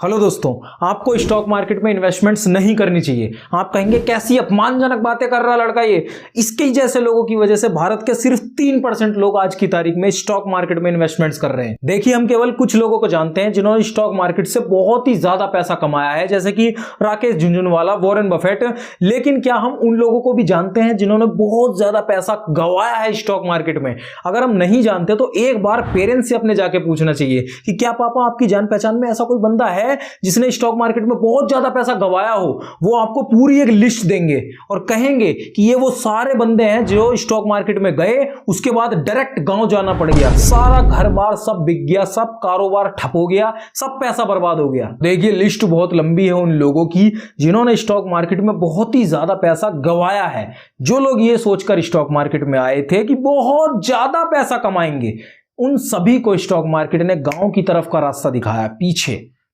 Hello दोस्तों, आपको stock market में इन्वेस्टमेंट्स नहीं करनी चाहिए। आप कहेंगे कैसी अपमानजनक बातें कर रहा लड़का ये। इसके जैसे लोगों की वजह से भारत के सिर्फ 3% लोग आज की तारीख में स्टॉक मार्केट में इन्वेस्टमेंट्स कर रहे हैं। देखिए, हम केवल कुछ लोगों को जानते हैं जिन्होंने स्टॉक मार्केट से बहुत ही ज्यादा पैसा कमाया है, जैसे कि राकेश झुनझुनवाला, वॉरेन बफेट। लेकिन क्या हम उन लोगों को भी जानते हैं जिन्होंने बहुत ज्यादा पैसा गंवाया है स्टॉक मार्केट में? अगर हम नहीं जानते तो एक बार पेरेंट्स से अपने जाके पूछना चाहिए कि क्या पापा आपकी जान पहचान में ऐसा कोई बंदा है जिसने स्टॉक मार्केट में बहुत ज्यादा पैसा गंवाया हो। वो आपको पूरी एक लिस्ट देंगे और कहेंगे कि ये वो सारे बंदे हैं जो स्टॉक मार्केट में गए, उसके बाद डायरेक्ट गांव जाना पड़ गया, सारा घर बार सब बिक गया, सब कारोबार ठप हो गया, सब पैसा बर्बाद हो गया। देखिए, लिस्ट बहुत लंबी है उन लोगों की जिन्होंने स्टॉक मार्केट में बहुत ही ज्यादा पैसा गंवाया है। जो लोग ये सोचकर स्टॉक मार्केट में आए थे कि बहुत ज्यादा पैसा कमाएंगे, उन सभी को स्टॉक मार्केट ने गांव की तरफ का रास्ता दिखाया,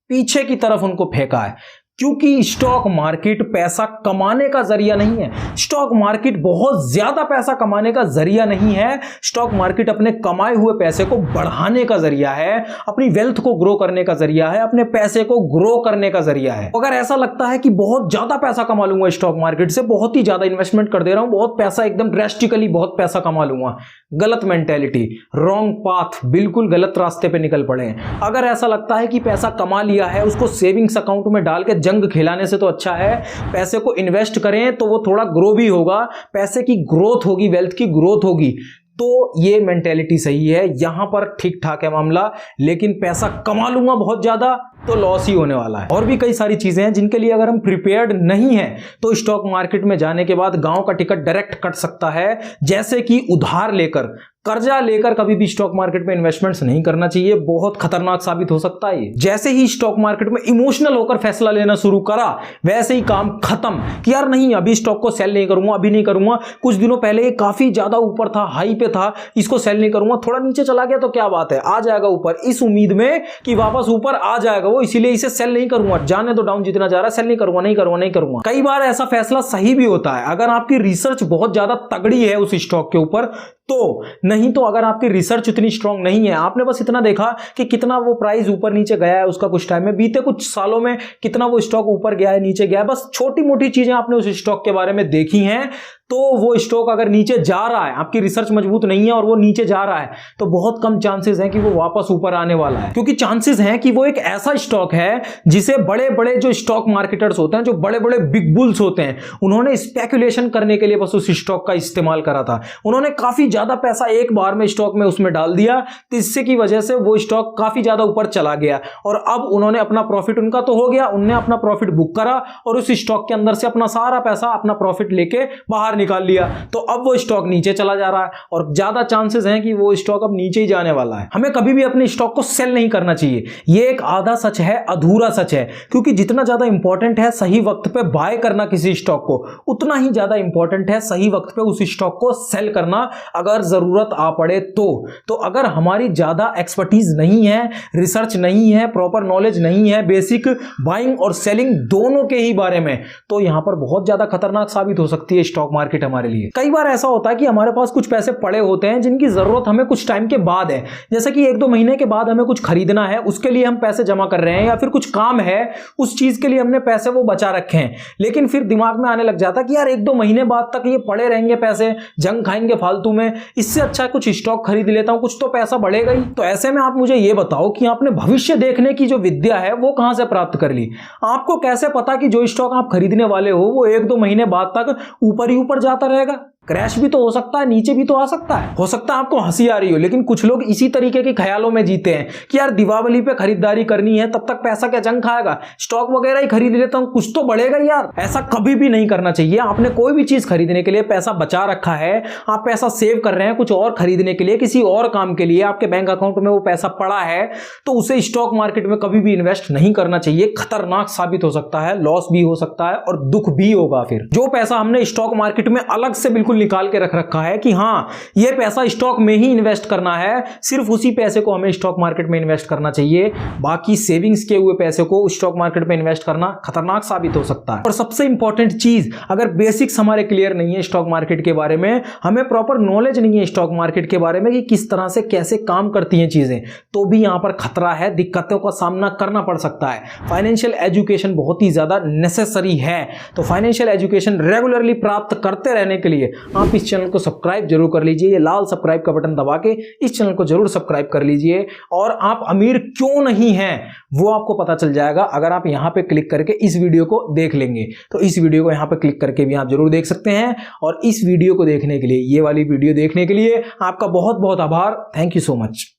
पीछे की तरफ उनको फेंका है। क्योंकि स्टॉक मार्केट पैसा कमाने का जरिया नहीं है। स्टॉक मार्केट बहुत ज्यादा पैसा कमाने का जरिया नहीं है। स्टॉक मार्केट अपने कमाए हुए पैसे को बढ़ाने का जरिया है, अपनी वेल्थ को ग्रो करने का जरिया है, अपने पैसे को ग्रो करने का जरिया है। अगर ऐसा लगता है कि बहुत ज्यादा पैसा कमा लूंगा स्टॉक मार्केट से, बहुत ही ज्यादा इन्वेस्टमेंट कर दे रहा हूं, बहुत पैसा एकदम ड्रेस्टिकली बहुत पैसा कमा लूंगा, गलत मेंटेलिटी, रॉन्ग पाथ, बिल्कुल गलत रास्ते पे निकल पड़े हैं। अगर ऐसा लगता है कि पैसा कमा लिया है, उसको सेविंग्स अकाउंट में डाल के जंग खिलाने से तो अच्छा है पैसे को इन्वेस्ट करें, तो वो थोड़ा ग्रो भी होगा, पैसे की ग्रोथ होगी, वेल्थ की ग्रोथ होगी। तो ये मेंटेलिटी सही है, यहां पर ठीक ठाक है मामला। लेकिन पैसा कमा लूंगा बहुत ज्यादा तो लॉस ही होने वाला है। और भी कई सारी चीजें हैं जिनके लिए अगर हम प्रिपेयर्ड नहीं हैं तो स्टॉक मार्केट में जाने के बाद गांव का टिकट डायरेक्ट कट सकता है। जैसे कि उधार लेकर, कर्जा लेकर कभी भी स्टॉक मार्केट में इन्वेस्टमेंट्स नहीं करना चाहिए, बहुत खतरनाक साबित हो सकता है। जैसे ही स्टॉक मार्केट में इमोशनल होकर फैसला लेना शुरू करा, वैसे ही काम खत्म कि यार नहीं, अभी स्टॉक को सेल नहीं करूंगा, अभी नहीं करूंगा, कुछ दिनों पहले ये काफी ज्यादा ऊपर था, हाई पे था, इसको सेल नहीं करूंगा, थोड़ा नीचे चला गया तो क्या बात है, आ जाएगा ऊपर, इस उम्मीद में कि वापस ऊपर आ जाएगा वो, इसीलिए इसे सेल नहीं करूंगा, जाने तो डाउन जितना जा रहा है, सेल नहीं करूंगा, नहीं करूंगा, नहीं करूंगा। कई बार ऐसा फैसला सही भी होता है अगर आपकी रिसर्च बहुत ज्यादा तगड़ी है उस स्टॉक के ऊपर तो। नहीं तो अगर आपकी रिसर्च उतनी स्ट्रांग नहीं है, आपने बस इतना देखा कि कितना वो प्राइस ऊपर नीचे गया है उसका कुछ टाइम में, बीते कुछ सालों में कितना वो स्टॉक ऊपर गया है, नीचे गया है, बस छोटी मोटी चीजें आपने उस स्टॉक के बारे में देखी हैं, तो वो स्टॉक अगर नीचे जा रहा है, आपकी रिसर्च मजबूत नहीं है और वो नीचे जा रहा है, तो बहुत कम चांसेस हैं कि वो वापस ऊपर आने वाला है। क्योंकि चांसेस हैं कि वो एक ऐसा स्टॉक है जिसे बड़े बड़े जो स्टॉक मार्केटर्स होते हैं, जो बड़े बड़े बिग बुल्स होते हैं, उन्होंने स्पेकुलेशन करने के लिए बस उस स्टॉक का इस्तेमाल करा था। उन्होंने काफी ज्यादा पैसा एक बार में स्टॉक में उसमें डाल दिया, तो इससे की वजह से वो स्टॉक काफी ज्यादा ऊपर चला गया और अब उन्होंने अपना प्रॉफिट, उनका तो हो गया, उन्होंने अपना प्रॉफिट बुक करा और उस स्टॉक के अंदर से अपना सारा पैसा, अपना प्रॉफिट लेके बाहर निकाल लिया। तो अब वो स्टॉक नीचे चला जा रहा है और ज्यादा चांसेस हैं कि वो स्टॉक अब नीचे ही जाने वाला है। हमें कभी भी अपने स्टॉक को सेल नहीं करना चाहिए। ये एक आधा सच है, अधूरा सच है, क्योंकि जितना ज्यादा इंपॉर्टेंट है सही वक्त पे बाय करना किसी स्टॉक को, उतना ही ज्यादा इंपॉर्टेंट है सही वक्त पे उस स्टॉक को सेल करना अगर जरूरत आ पड़े तो अगर हमारी ज्यादा एक्सपर्टीज नहीं है, रिसर्च नहीं है, प्रॉपर नॉलेज नहीं है बेसिक बाइंग और सेलिंग दोनों के ही बारे में, तो यहां पर बहुत ज्यादा खतरनाक साबित हो सकती है स्टॉक मार्केट हमारे लिए। कई बार ऐसा होता है कि हमारे पास कुछ पैसे पड़े होते हैं जिनकी जरूरत हमें कुछ टाइम के बाद है, जैसे कि 1-2 महीने के बाद हमें कुछ खरीदना है, उसके लिए हम पैसे जमा कर रहे हैं, या फिर कुछ काम है उस चीज के लिए हमने पैसे वो बचा रखे हैं, लेकिन फिर दिमाग में आने लग जाता है कि यार 1-2 महीने बाद तक ये पड़े रहेंगे पैसे, जंग खाएंगे फालतू में, इससे अच्छा कुछ स्टॉक खरीद लेता हूं, कुछ तो पैसा बढ़ेगा ही। तो ऐसे में आप मुझे ये बताओ कि आपने भविष्य देखने की जो विद्या है वो कहां से प्राप्त कर ली? आपको कैसे पता कि जो स्टॉक आप खरीदने वाले हो वो 1-2 महीने बाद तक ऊपर ही ऊपर जाता रहेगा? क्रैश भी तो हो सकता है, नीचे भी तो आ सकता है। हो सकता है आपको हंसी आ रही हो, लेकिन कुछ लोग इसी तरीके के ख्यालों में जीते हैं कि यार दीपावली पे खरीदारी करनी है, तब तक पैसा क्या जंग खाएगा, स्टॉक वगैरह ही खरीद लेता हूं, कुछ तो बढ़ेगा यार। ऐसा कभी भी नहीं करना चाहिए। आपने कोई भी चीज खरीदने के लिए पैसा बचा रखा है, आप पैसा सेव कर रहे हैं कुछ और खरीदने के लिए, किसी और काम के लिए, आपके बैंक अकाउंट में वो पैसा पड़ा है, तो उसे स्टॉक मार्केट में कभी भी इन्वेस्ट नहीं करना चाहिए। खतरनाक साबित हो सकता है, लॉस भी हो सकता है और दुख भी होगा। फिर जो पैसा हमने स्टॉक मार्केट में अलग से बिल्कुल निकाल के रख रखा है कि हाँ ये पैसा स्टॉक में ही इन्वेस्ट करना है, सिर्फ उसी पैसे को हमें स्टॉक मार्केट में इन्वेस्ट करना चाहिए, बाकी सेविंग्स के हुए पैसे को स्टॉक मार्केट में इन्वेस्ट करना खतरनाक साबित हो सकता है। और सबसे इंपॉर्टेंट चीज, अगर बेसिक्स हमारे क्लियर नहीं है स्टॉक मार्केट के बारे में, हमें प्रॉपर नॉलेज नहीं है स्टॉक मार्केट के बारे में कि किस तरह से कैसे काम करती हैं चीजें, तो भी यहां पर खतरा है, दिक्कतों का सामना करना पड़ सकता है। फाइनेंशियल एजुकेशन बहुत ही ज्यादा नेसेसरी है। तो फाइनेंशियल एजुकेशन रेगुलरली प्राप्त करते रहने के लिए आप इस चैनल को सब्सक्राइब जरूर कर लीजिए, ये लाल सब्सक्राइब का बटन दबा के इस चैनल को जरूर सब्सक्राइब कर लीजिए। और आप अमीर क्यों नहीं हैं वो आपको पता चल जाएगा अगर आप यहां पे क्लिक करके इस वीडियो को देख लेंगे। तो इस वीडियो को यहां पे क्लिक करके भी आप जरूर देख सकते हैं। और इस वीडियो को देखने के लिए, ये वाली वीडियो देखने के लिए आपका बहुत बहुत आभार। Thank you so much.